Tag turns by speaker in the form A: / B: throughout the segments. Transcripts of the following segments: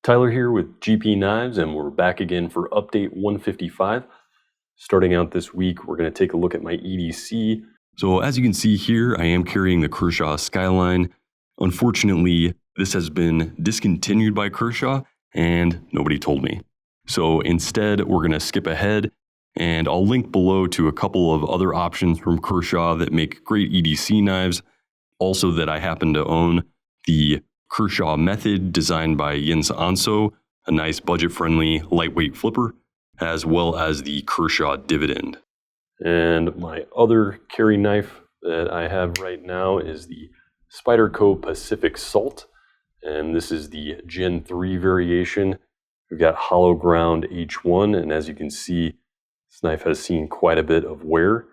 A: Tyler here with GPKnives, and we're back again for update 155. Starting out this week, we're going to take a look at my EDC. So as you can see here, I am carrying the Kershaw Skyline. Unfortunately, this has been discontinued by Kershaw, and nobody told me. So instead, we're going to skip ahead, and I'll link below to a couple of other options from Kershaw that make great EDC knives. Also that I happen to own the Kershaw Method, designed by Jens Anso, a nice budget-friendly lightweight flipper, as well as the Kershaw Dividend. And my other carry knife that I have right now is the Spyderco Pacific Salt, and this is the Gen 3 variation. We've got hollow ground H1, and as you can see, this knife has seen quite a bit of wear.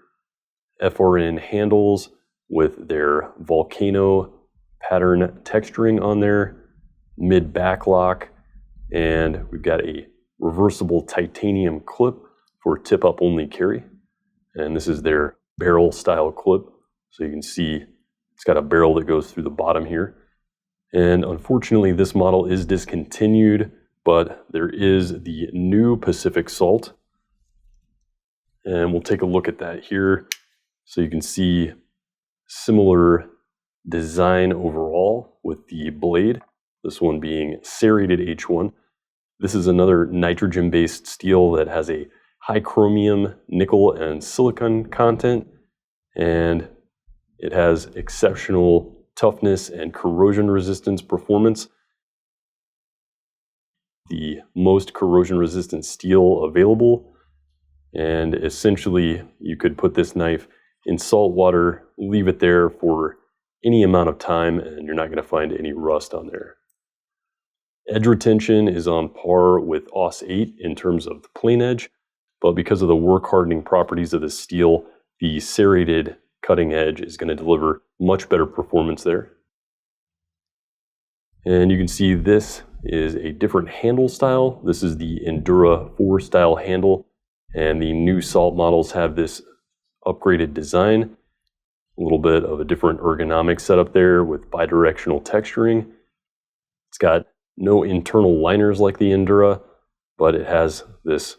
A: FRN handles with their volcano pattern texturing on there, mid back lock, and we've got a reversible titanium clip for tip up only carry. And this is their barrel style clip. So you can see it's got a barrel that goes through the bottom here. And unfortunately, this model is discontinued, but there is the new Pacific Salt. And we'll take a look at that here. So you can see similar design overall with the blade, this one being serrated H1. This is another nitrogen-based steel that has a high chromium, nickel, and silicon content, and it has exceptional toughness and corrosion resistance performance. The most corrosion resistant steel available, and essentially you could put this knife in salt water, leave it there for any amount of time, and you're not going to find any rust on there. Edge retention is on par with AUS 8 in terms of the plain edge, but because of the work hardening properties of the steel, the serrated cutting edge is going to deliver much better performance there. And you can see this is a different handle style. This is the Endura 4 style handle, and the new Salt models have this upgraded design. A little bit of a different ergonomic setup there with bidirectional texturing. It's got no internal liners like the Endura, but it has this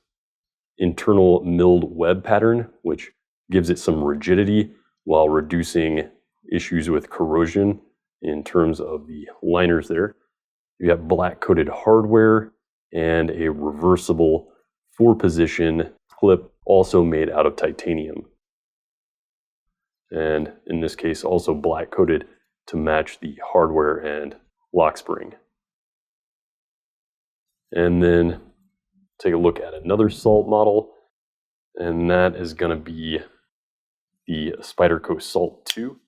A: internal milled web pattern, which gives it some rigidity while reducing issues with corrosion in terms of the liners there. You have black coated hardware and a reversible 4-position clip, also made out of titanium. And in this case, also black coated to match the hardware and lock spring. And then take a look at another Salt model, and that is going to be the Spyderco Salt 2.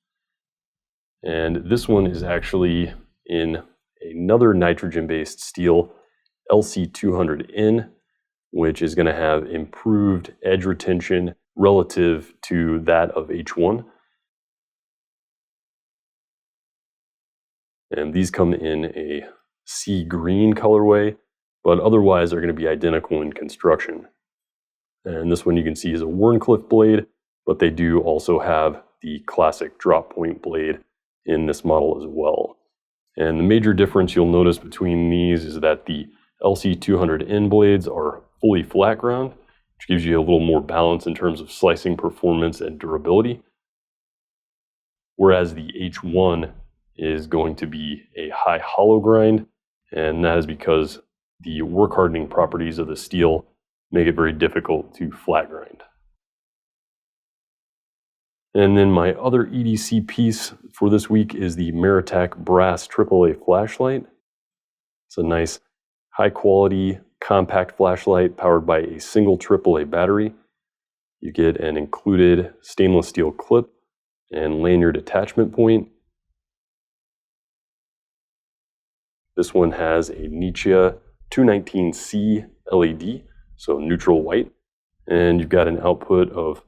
A: And this one is actually in another nitrogen-based steel, LC200N, which is going to have improved edge retention relative to that of H1. And these come in a sea green colorway, but otherwise are going to be identical in construction. And this one you can see is a Wharncliffe blade, but they do also have the classic drop point blade in this model as well. And the major difference you'll notice between these is that the LC200N blades are fully flat ground, which gives you a little more balance in terms of slicing performance and durability. Whereas the H1 is going to be a high hollow grind, and that is because the work hardening properties of the steel make it very difficult to flat grind. And then my other EDC piece for this week is the Maratac brass AAA flashlight. It's a nice high quality compact flashlight powered by a single AAA battery. You get an included stainless steel clip and lanyard attachment point. This one has a Nichia 219C LED, so neutral white, and you've got an output of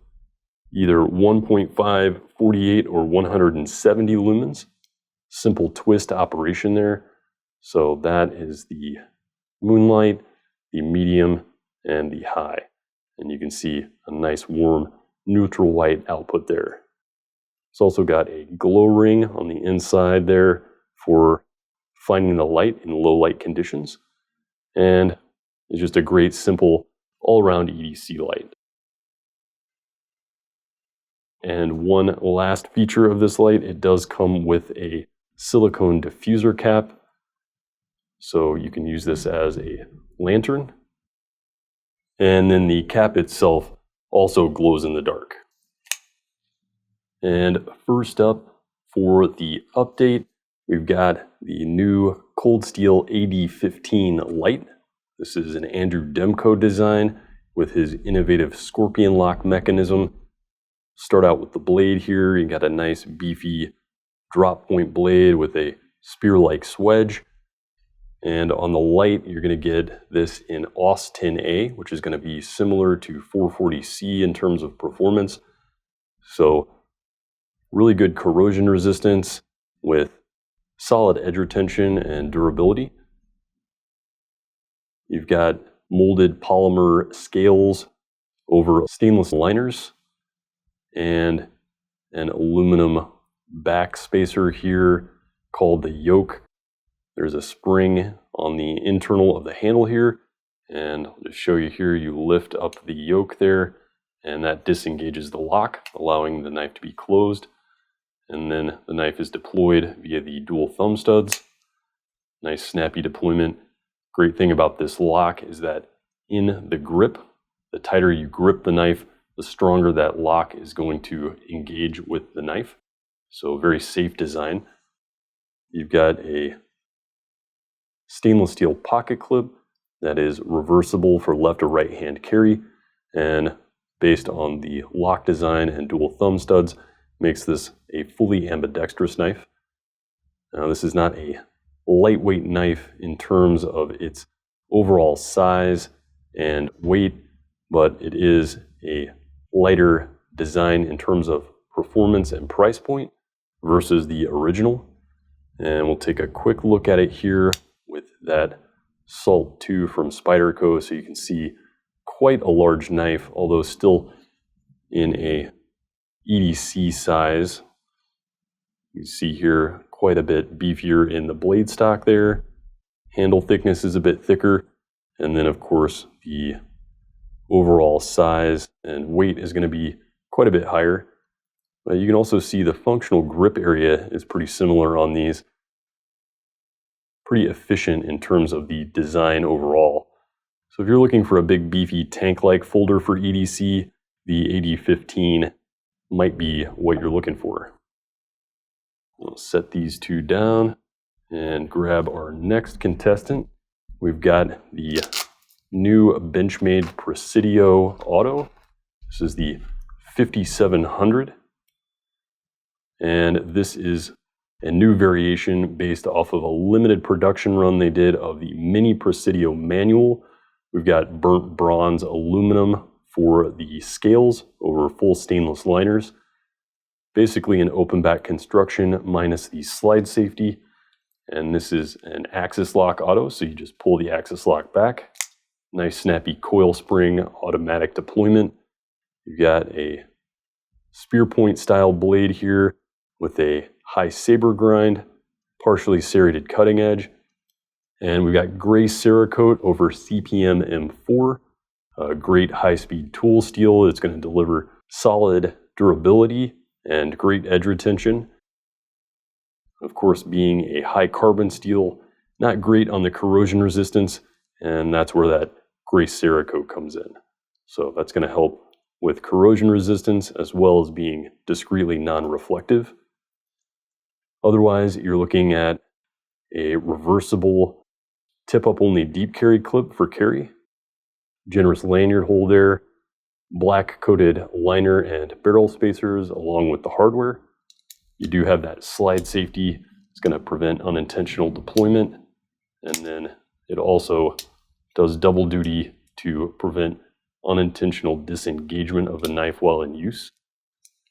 A: either 1.5, 48, or 170 lumens. Simple twist operation there. So that is the Moonlight, the medium, and the high. And you can see a nice warm neutral white output there. It's also got a glow ring on the inside there for finding the light in low light conditions. and it's just a great, simple, all-around EDC light. And one last feature of this light, it does come with a silicone diffuser cap. So you can use this as a lantern. And then the cap itself also glows in the dark. And first up for the update, we've got the new Cold Steel AD15 Lite. This is an Andrew Demko design with his innovative scorpion lock mechanism. Start out with the blade here. You got a nice beefy drop point blade with a spear-like swedge. And on the Lite, you're going to get this in AUS 10A, which is going to be similar to 440C in terms of performance. So really good corrosion resistance with solid edge retention and durability. You've got molded polymer scales over stainless liners and an aluminum back spacer here called the yoke. There's a spring on the internal of the handle here, and I'll just show you here. You lift up the yoke there, and that disengages the lock, allowing the knife to be closed. And then the knife is deployed via the dual thumb studs. Nice snappy deployment. Great thing about this lock is that in the grip, the tighter you grip the knife, the stronger that lock is going to engage with the knife. So very safe design. You've got a stainless steel pocket clip that is reversible for left or right hand carry, and based on the lock design and dual thumb studs, makes this a fully ambidextrous knife. Now, this is not a lightweight knife in terms of its overall size and weight, but it is a lighter design in terms of performance and price point versus the original. And we'll take a quick look at it here with that Salt 2 from Spyderco, so you can see quite a large knife, although still in a EDC size. You see here quite a bit beefier in the blade stock there. Handle thickness is a bit thicker, and then of course the overall size and weight is going to be quite a bit higher. But you can also see the functional grip area is pretty similar on these. Pretty efficient in terms of the design overall. So if you're looking for a big beefy tank-like folder for EDC, the AD15 might be what you're looking for. We'll set these two down and grab our next contestant. We've got the new Benchmade Presidio Auto. This is the 5700. And this is a new variation based off of a limited production run they did of the mini Presidio manual. We've got burnt bronze aluminum for the scales over full stainless liners. Basically an open back construction minus the slide safety. And this is an axis lock auto, so you just pull the axis lock back. Nice snappy coil spring automatic deployment. You've got a spear point style blade here with a high saber grind, partially serrated cutting edge. And we've got gray Cerakote over CPM M4, a great high-speed tool steel. It's going to deliver solid durability and great edge retention. Of course, being a high carbon steel, not great on the corrosion resistance, and that's where that gray Cerakote comes in. So that's going to help with corrosion resistance as well as being discreetly non-reflective. Otherwise, you're looking at a reversible tip-up only deep carry clip for carry, generous lanyard hole there, black coated liner and barrel spacers along with the hardware. You do have that slide safety. It's going to prevent unintentional deployment, and then it also does double duty to prevent unintentional disengagement of the knife while in use.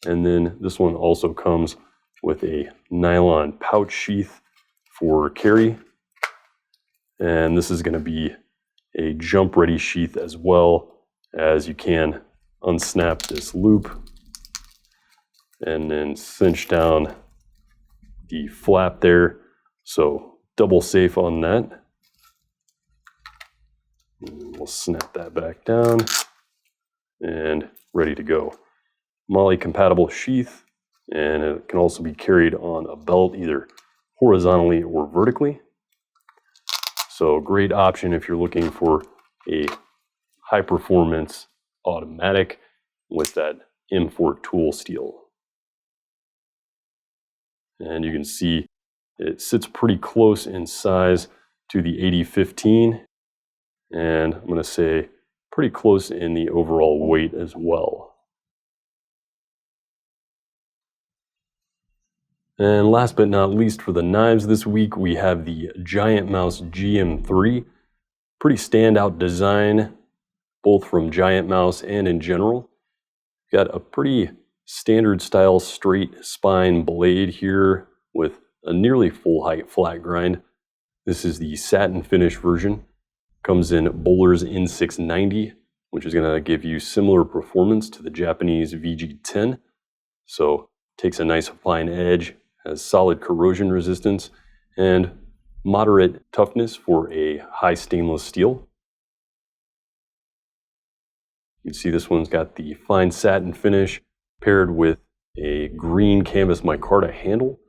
A: And then this one also comes with a nylon pouch sheath for carry. And this is going to be a jump ready sheath as well, as you can unsnap this loop and then cinch down the flap there. So double safe on that. We'll snap that back down and ready to go. MOLLE compatible sheath, and it can also be carried on a belt either horizontally or vertically. So great option if you're looking for a high performance automatic with that M4 tool steel. And you can see it sits pretty close in size to the 8015, and I'm going to say pretty close in the overall weight as well. And last but not least for the knives this week, we have the GiantMouse GM3. Pretty standout design, both from GiantMouse and in general. Got a pretty standard style straight spine blade here with a nearly full height flat grind. This is the satin finish version. Comes in Bowler's N690, which is going to give you similar performance to the Japanese VG10. So takes a nice fine edge, has solid corrosion resistance, and moderate toughness for a high stainless steel. You can see this one's got the fine satin finish paired with a green canvas micarta handle,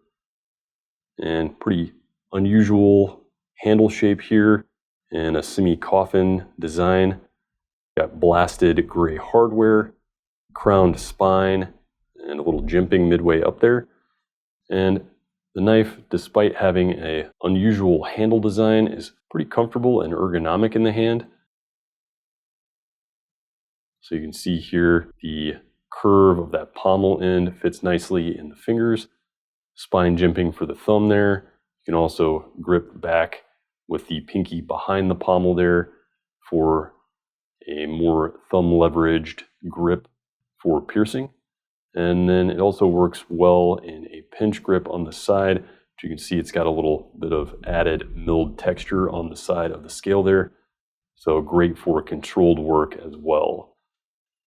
A: and pretty unusual handle shape here and a semi-coffin design. Got blasted gray hardware, crowned spine, and a little jimping midway up there. And the knife, despite having an unusual handle design, is pretty comfortable and ergonomic in the hand. So you can see here the curve of that pommel end fits nicely in the fingers. Spine jimping for the thumb there. You can also grip back with the pinky behind the pommel there for a more thumb leveraged grip for piercing. And then it also works well in a pinch grip on the side. But you can see it's got a little bit of added milled texture on the side of the scale there. So great for controlled work as well.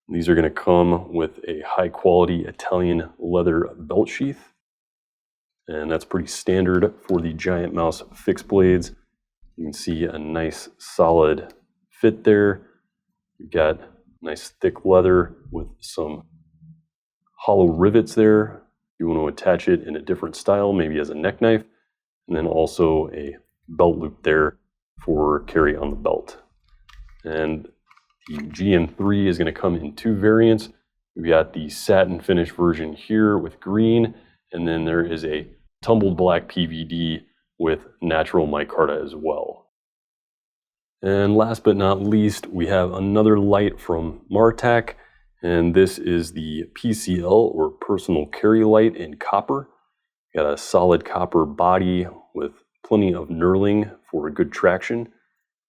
A: These are going to come with a high quality Italian leather belt sheath. And that's pretty standard for the GiantMouse fixed blades. You can see a nice solid fit there. You've got nice thick leather with some hollow rivets there. You want to attach it in a different style, maybe as a neck knife, and then also a belt loop there for carry on the belt. And the GM3 is going to come in two variants. We've got the satin finish version here with green, and then there is a tumbled black PVD with natural micarta as well. And last but not least, we have another Lite from Maratac, and this is the PCL, or personal carry light, in copper. Got a solid copper body with plenty of knurling for good traction.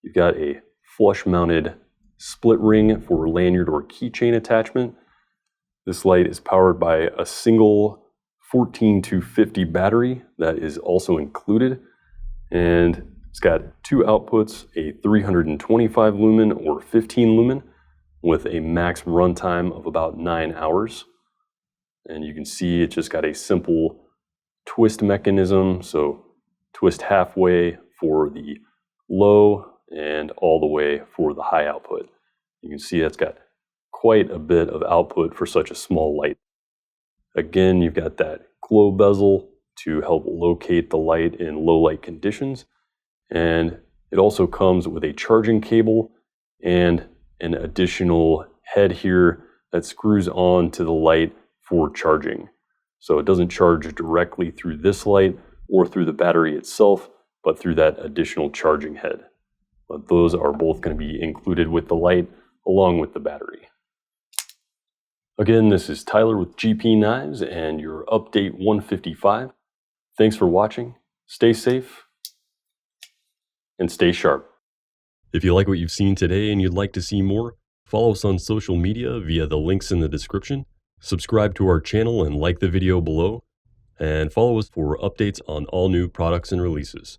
A: You've got a flush mounted split ring for lanyard or keychain attachment. This light is powered by a single 14250 battery that is also included, and it's got two outputs, a 325 lumen or 15 lumen with a max runtime of about 9 hours. And you can see it just got a simple twist mechanism, so twist halfway for the low and all the way for the high output. You can see that's got quite a bit of output for such a small light. Again, you've got that glow bezel to help locate the light in low light conditions. And it also comes with a charging cable and an additional head here that screws on to the light for charging. So it doesn't charge directly through this light or through the battery itself, but through that additional charging head. But those are both going to be included with the light along with the battery. Again, this is Tyler with GPKnives and your update 155. Thanks for watching. Stay safe and stay sharp. If you like what you've seen today and you'd like to see more, follow us on social media via the links in the description, subscribe to our channel and like the video below, and follow us for updates on all new products and releases.